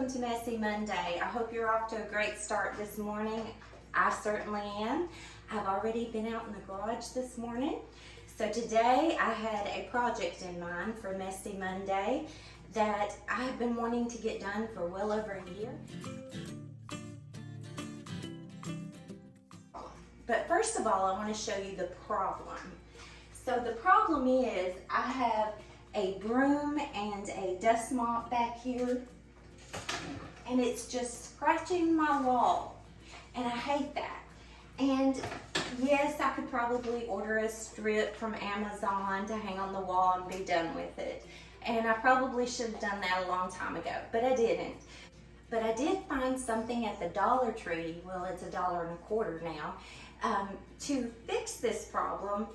welcome to Messy Monday. I hope you're off to a great start this morning. I certainly am. I've already been out in the garage this morning. So today I had a project in mind for Messy Monday that I have been wanting to get done for well over a year. But first of all, I want to show you the problem. So the problem is I have a broom and a dust mop back here, and it's just scratching my wall, and I hate that. And yes, I could probably order a strip from Amazon to hang on the wall and be done with it. And I probably should have done that a long time ago, but I didn't. But I did find something at the Dollar Tree, well, it's $1.25 now, to fix this problem.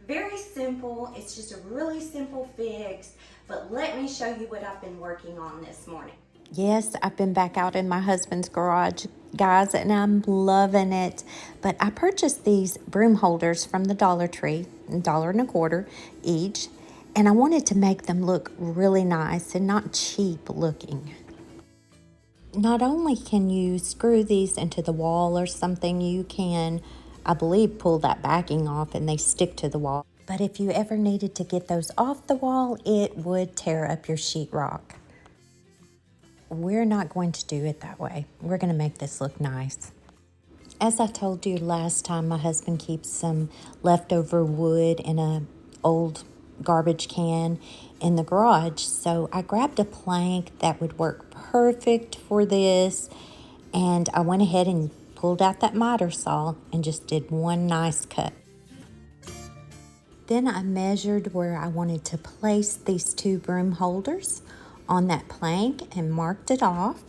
Very simple, it's just a really simple fix, but let me show you what I've been working on this morning. Yes, I've been back out in my husband's garage, guys, and I'm loving it. But I purchased these broom holders from the Dollar Tree, $1.25 each, and I wanted to make them look really nice and not cheap looking. Not only can you screw these into the wall or something, you can, I believe, pull that backing off and they stick to the wall. But if you ever needed to get those off the wall, it would tear up your sheetrock. We're not going to do it that way. We're going to make this look nice. As I told you last time, my husband keeps some leftover wood in an old garbage can in the garage. So I grabbed a plank that would work perfect for this, and I went ahead and pulled out that miter saw and just did one nice cut. Then I measured where I wanted to place these two broom holders on that plank and marked it off.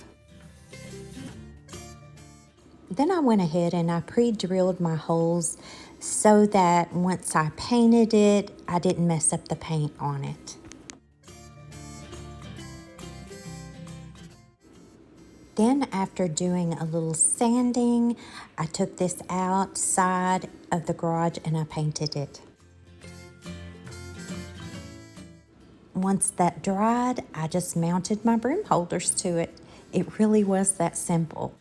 Then I went ahead and I pre-drilled my holes so that once I painted it, I didn't mess up the paint on it. Then after doing a little sanding, I took this outside of the garage and I painted it. Once that dried, I just mounted my broom holders to it. It really was that simple.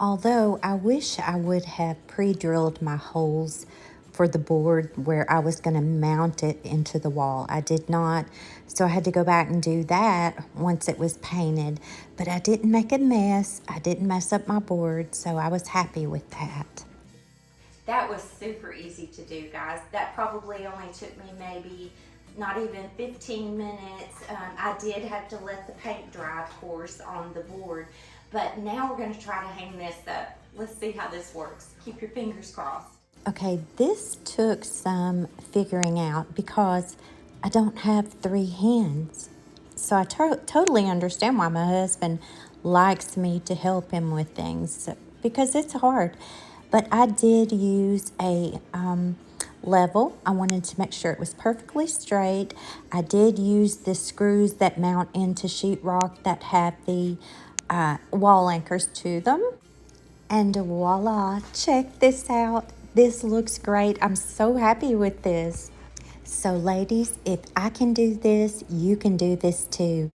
Although I wish I would have pre-drilled my holes for the board where I was going to mount it into the wall. I did not, so I had to go back and do that once it was painted. But I didn't make a mess. I didn't mess up my board, so I was happy with that. That was super easy to do, guys. That probably only took me maybe not even 15 minutes. I did have to let the paint dry, of course, on the board. But now we're going to try to hang this up. Let's see how this works. Keep your fingers crossed. Okay, this took some figuring out because I don't have 3 hands. So I totally understand why my husband likes me to help him with things, because it's hard. But I did use a level. I wanted to make sure it was perfectly straight. I did use the screws that mount into sheetrock that have the wall anchors to them. And voila, check this out. This looks great. I'm so happy with this. So ladies, if I can do this, you can do this too.